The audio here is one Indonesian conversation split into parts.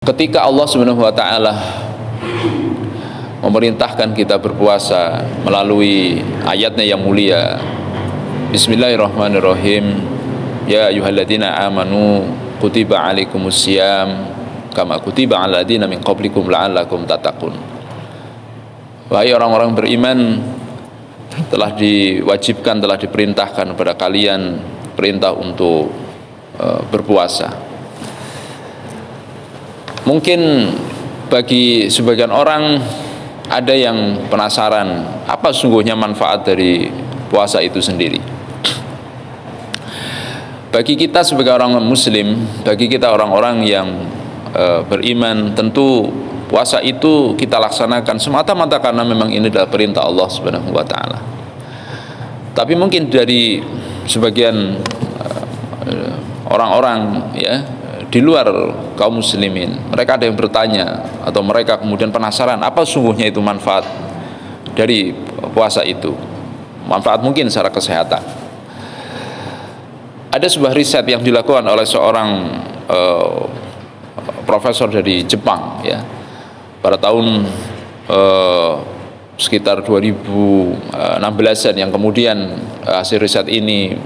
Ketika Allah Subhanahu wa taala memerintahkan kita berpuasa melalui ayatnya yang mulia, Bismillahirrahmanirrahim, ya ayyuhalladzina amanu kutiba alaikumusiyam kama kutiba alal ladzina min qablikum la'allakum tattaqun. Wahai orang-orang beriman, telah diwajibkan, telah diperintahkan kepada kalian perintah untuk berpuasa. Mungkin bagi sebagian orang ada yang penasaran apa sungguhnya manfaat dari puasa itu sendiri. Bagi kita sebagai orang muslim, bagi kita orang-orang yang beriman, tentu puasa itu kita laksanakan semata-mata karena memang ini adalah perintah Allah Subhanahu wa taala. Tapi mungkin dari sebagian orang-orang ya di luar kaum muslimin, mereka ada yang bertanya atau mereka kemudian penasaran apa sungguhnya itu manfaat dari puasa itu. Manfaat mungkin secara kesehatan. Ada sebuah riset yang dilakukan oleh seorang profesor dari Jepang ya, pada tahun sekitar 2016-an, yang kemudian hasil riset ini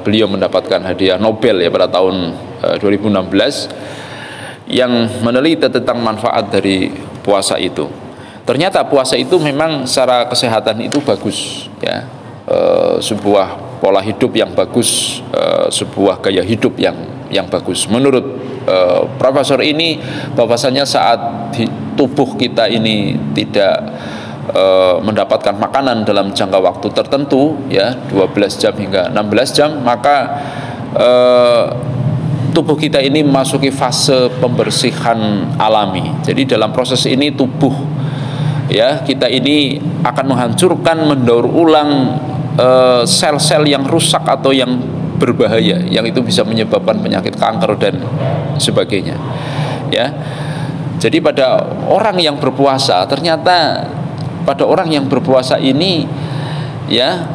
beliau mendapatkan hadiah Nobel ya pada tahun 2016, yang meneliti tentang manfaat dari puasa itu. Ternyata puasa itu memang secara kesehatan itu bagus ya, sebuah pola hidup yang bagus, sebuah gaya hidup yang bagus. Menurut profesor ini, bahwasanya saat tubuh kita ini tidak mendapatkan makanan dalam jangka waktu tertentu ya, 12 jam hingga 16 jam, maka tubuh kita ini memasuki fase pembersihan alami. Jadi dalam proses ini tubuh ya kita ini akan menghancurkan, mendaur ulang sel-sel yang rusak atau yang berbahaya, yang itu bisa menyebabkan penyakit kanker dan sebagainya ya. Jadi pada orang yang berpuasa, ternyata pada orang yang berpuasa ini ya,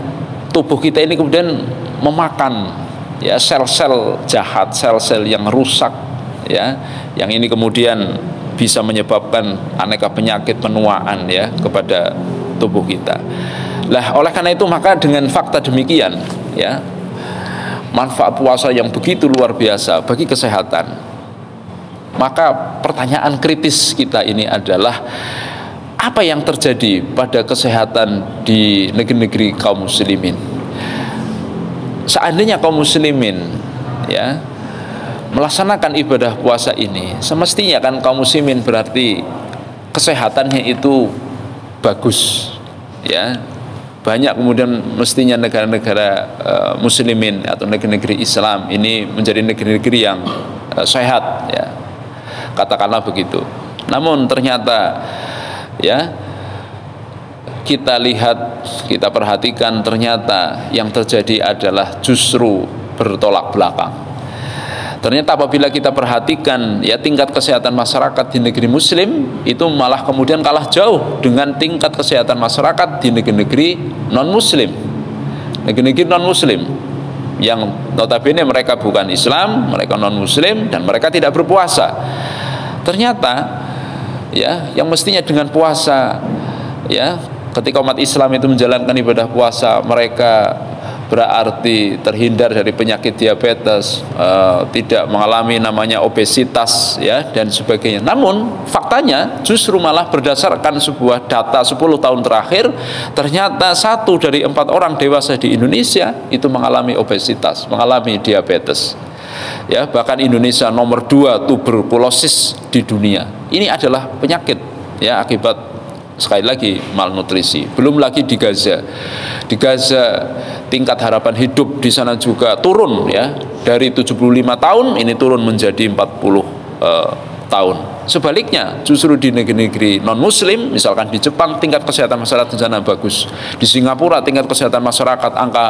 tubuh kita ini kemudian memakan ya sel-sel jahat, sel-sel yang rusak ya, yang ini kemudian bisa menyebabkan aneka penyakit penuaan ya kepada tubuh kita. Lah oleh karena itu, maka dengan fakta demikian ya, manfaat puasa yang begitu luar biasa bagi kesehatan, maka pertanyaan kritis kita ini adalah apa yang terjadi pada kesehatan di negeri-negeri kaum muslimin. Seandainya kaum muslimin ya melaksanakan ibadah puasa ini, semestinya kan kaum muslimin berarti kesehatannya itu bagus ya. Banyak kemudian mestinya negara-negara muslimin atau negeri-negeri Islam ini menjadi negeri-negeri yang sehat ya, katakanlah begitu. Namun ternyata ya kita lihat, kita perhatikan, ternyata yang terjadi adalah justru bertolak belakang. Ternyata apabila kita perhatikan ya, tingkat kesehatan masyarakat di negeri muslim itu malah kemudian kalah jauh dengan tingkat kesehatan masyarakat di negeri-negeri non muslim. Negeri-negeri non muslim yang notabene mereka bukan Islam, mereka non muslim dan mereka tidak berpuasa. Ternyata ya, yang mestinya dengan puasa ya, ketika umat Islam itu menjalankan ibadah puasa, mereka berarti terhindar dari penyakit diabetes, tidak mengalami namanya obesitas ya dan sebagainya. Namun faktanya justru malah berdasarkan sebuah data 10 tahun terakhir, ternyata 1 dari 4 orang dewasa di Indonesia itu mengalami obesitas, mengalami diabetes ya. Bahkan Indonesia nomor 2 tuberkulosis di dunia. Ini adalah penyakit ya akibat, sekali lagi, malnutrisi. Belum lagi di Gaza. Di Gaza tingkat harapan hidup di sana juga turun ya, dari 75 tahun ini turun menjadi 40 tahun. Sebaliknya justru di negeri-negeri non muslim, misalkan di Jepang, tingkat kesehatan masyarakat di sana bagus. Di Singapura tingkat kesehatan masyarakat, angka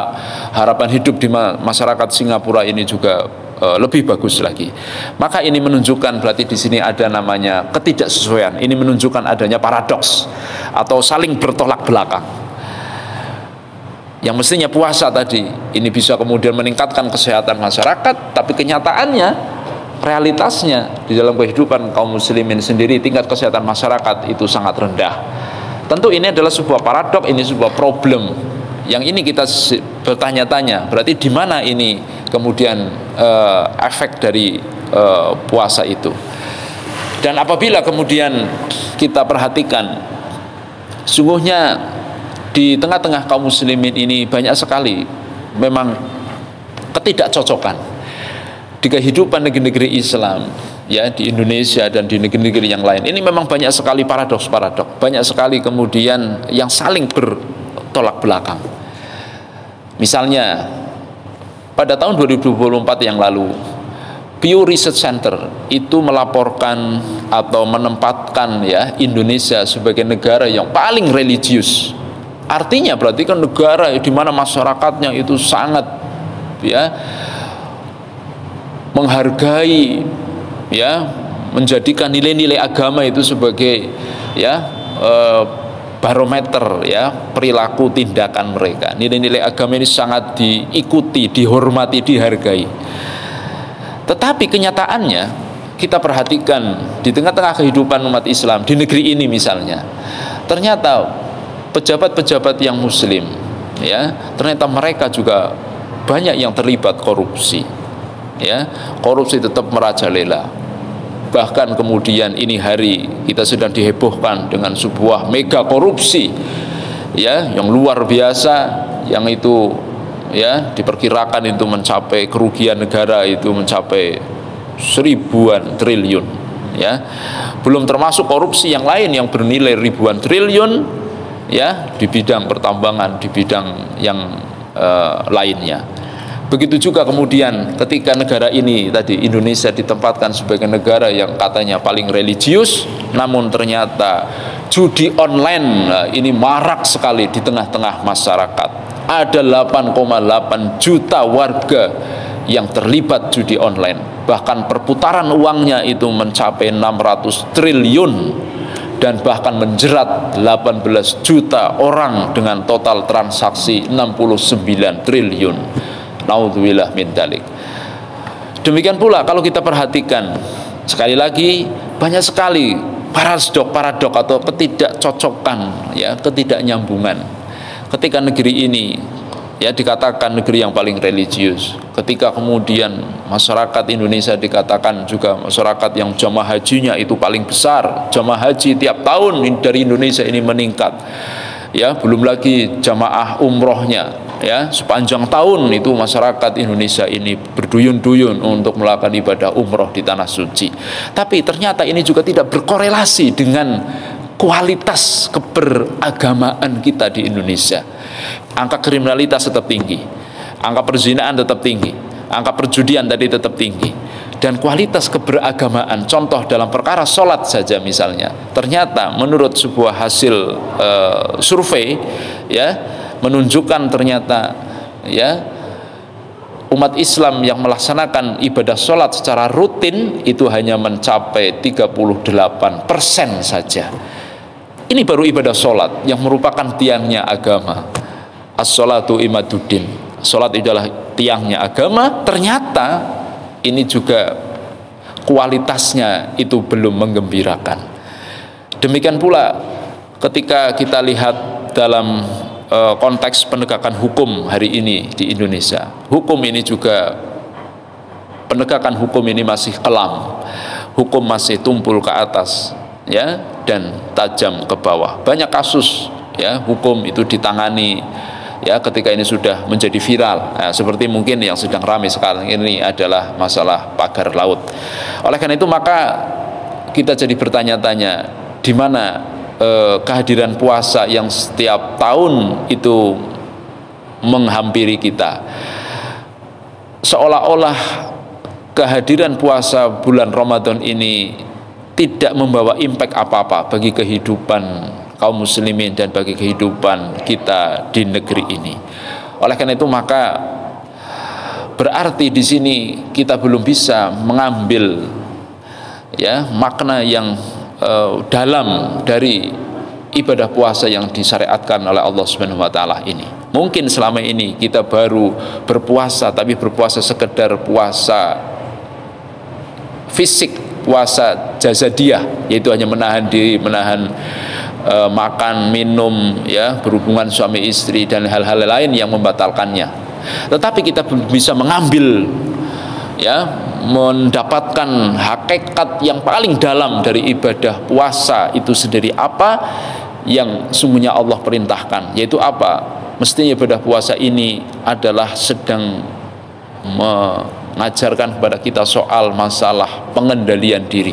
harapan hidup di masyarakat Singapura ini juga lebih bagus lagi. Maka ini menunjukkan berarti di sini ada namanya ketidaksesuaian. Ini menunjukkan adanya paradoks atau saling bertolak belakang. Yang mestinya puasa tadi ini bisa kemudian meningkatkan kesehatan masyarakat, tapi kenyataannya realitasnya di dalam kehidupan kaum muslimin sendiri tingkat kesehatan masyarakat itu sangat rendah. Tentu ini adalah sebuah paradok, ini sebuah problem yang ini kita bertanya-tanya, berarti di mana ini kemudian efek dari puasa itu. Dan apabila kemudian kita perhatikan, sungguhnya di tengah-tengah kaum muslimin ini banyak sekali memang ketidakcocokan di kehidupan negeri-negeri Islam, ya, di Indonesia dan di negeri-negeri yang lain. Ini memang banyak sekali paradoks-paradoks, banyak sekali kemudian yang saling bertolak belakang. Misalnya pada tahun 2024 yang lalu, Pew Research Center itu melaporkan atau menempatkan, ya, Indonesia sebagai negara yang paling religius. Artinya berarti kan negara di mana masyarakatnya itu sangat, ya, menghargai, ya, menjadikan nilai-nilai agama itu sebagai, ya, barometer, ya, perilaku tindakan mereka. Nilai-nilai agama ini sangat diikuti, dihormati, dihargai. Tetapi kenyataannya kita perhatikan di tengah-tengah kehidupan umat Islam di negeri ini misalnya, ternyata pejabat-pejabat yang muslim, ya, ternyata mereka juga banyak yang terlibat korupsi, ya, korupsi tetap merajalela. Bahkan kemudian ini hari kita sedang dihebohkan dengan sebuah mega korupsi, ya, yang luar biasa, yang itu, ya, diperkirakan itu mencapai kerugian negara itu mencapai 1000-an triliun, ya, belum termasuk korupsi yang lain yang bernilai ribuan triliun, ya, di bidang pertambangan, di bidang yang lainnya. Begitu juga kemudian ketika negara ini tadi, Indonesia, ditempatkan sebagai negara yang katanya paling religius, namun ternyata judi online ini marak sekali di tengah-tengah masyarakat. Ada 8,8 juta warga yang terlibat judi online. Bahkan perputaran uangnya itu mencapai 600 triliun dan bahkan menjerat 18 juta orang dengan total transaksi 69 triliun. Naudzubillah min dzalik. Demikian pula kalau kita perhatikan, sekali lagi banyak sekali paradok atau ketidakcocokan, ya, ketidaknyambungan. Ketika negeri ini, ya, dikatakan negeri yang paling religius, ketika kemudian masyarakat Indonesia dikatakan juga masyarakat yang jamaah hajinya itu paling besar, jamaah haji tiap tahun dari Indonesia ini meningkat, ya, belum lagi jamaah umrohnya, ya, sepanjang tahun itu masyarakat Indonesia ini berduyun-duyun untuk melakukan ibadah umroh di tanah suci. Tapi ternyata ini juga tidak berkorelasi dengan kualitas keberagamaan kita di Indonesia. Angka kriminalitas tetap tinggi, angka perzinaan tetap tinggi, angka perjudian tadi tetap tinggi, dan kualitas keberagamaan, contoh dalam perkara sholat saja misalnya, ternyata menurut sebuah hasil survei, ya, menunjukkan ternyata, ya, umat Islam yang melaksanakan ibadah sholat secara rutin itu hanya mencapai 38% saja. Ini baru ibadah sholat yang merupakan tiangnya agama. As-sholatu imaduddin, sholat adalah tiangnya agama. Ternyata ini juga kualitasnya itu belum menggembirakan. Demikian pula ketika kita lihat dalam konteks penegakan hukum hari ini di Indonesia, hukum ini juga, penegakan hukum ini masih kelam, hukum masih tumpul ke atas, ya, dan tajam ke bawah. Banyak kasus, ya, hukum itu ditangani, ya, ketika ini sudah menjadi viral, nah, seperti mungkin yang sedang ramai sekarang ini adalah masalah pagar laut. Oleh karena itu maka kita jadi bertanya-tanya, di mana kehadiran puasa yang setiap tahun itu menghampiri kita, seolah-olah kehadiran puasa bulan Ramadan ini tidak membawa impact apa-apa bagi kehidupan kaum muslimin dan bagi kehidupan kita di negeri ini. Oleh karena itu maka berarti di sini kita belum bisa mengambil, ya, makna yang dalam dari ibadah puasa yang disyariatkan oleh Allah Subhanahu wa taala ini. Mungkin selama ini kita baru berpuasa, tapi berpuasa sekedar puasa fisik, puasa jazadiyah, yaitu hanya menahan diri, menahan makan, minum, ya, berhubungan suami istri dan hal-hal lain yang membatalkannya. Tetapi kita bisa mengambil, ya, mendapatkan hakikat yang paling dalam dari ibadah puasa itu sendiri, apa yang sungguhnya Allah perintahkan, yaitu apa? Mestinya ibadah puasa ini adalah sedang mengajarkan kepada kita soal masalah pengendalian diri,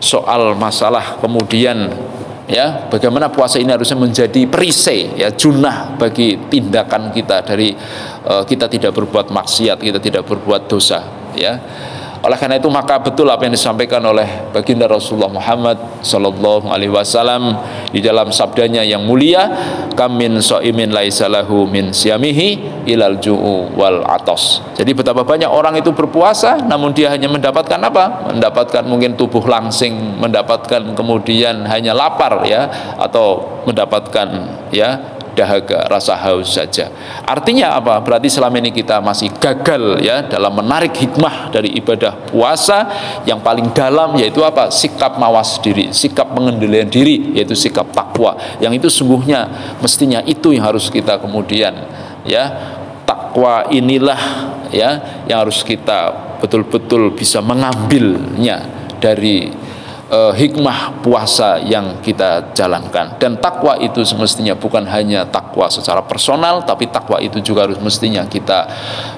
soal masalah kemudian, ya, bagaimana puasa ini harusnya menjadi perisai, ya, junah bagi tindakan kita dari kita tidak berbuat maksiat, kita tidak berbuat dosa, ya. Oleh karena itu maka betul apa yang disampaikan oleh baginda Rasulullah Muhammad sallallahu alaihi wasallam di dalam sabdanya yang mulia, kam min shaimin laisa lahu min siyamihi ilal ju'u wal atos. Jadi betapa banyak orang itu berpuasa namun dia hanya mendapatkan apa? Mendapatkan mungkin tubuh langsing, mendapatkan kemudian hanya lapar, ya, atau mendapatkan, ya, dahaga, rasa haus saja. Artinya apa? Berarti selama ini kita masih gagal, ya, dalam menarik hikmah dari ibadah puasa yang paling dalam, yaitu apa? Sikap mawas diri, sikap pengendalian diri, yaitu sikap takwa. Yang itu sungguhnya mestinya itu yang harus kita kemudian, ya, takwa inilah, ya, yang harus kita betul-betul bisa mengambilnya dari hikmah puasa yang kita jalankan. Dan takwa itu semestinya bukan hanya takwa secara personal, tapi takwa itu juga harus mestinya kita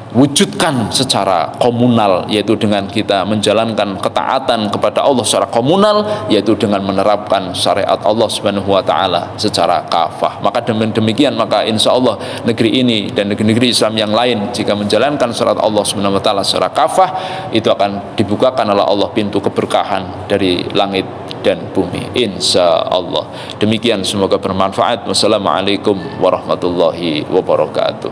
wujudkan secara komunal, yaitu dengan kita menjalankan ketaatan kepada Allah secara komunal, yaitu dengan menerapkan syariat Allah Subhanahu wa taala secara kafah. Maka demikian maka insya Allah negeri ini dan negeri-negeri Islam yang lain jika menjalankan syariat Allah Subhanahu wa taala secara kafah, itu akan dibukakan oleh Allah pintu keberkahan dari langit dan bumi, insya Allah. Demikian, semoga bermanfaat. Wassalamualaikum warahmatullahi wabarakatuh.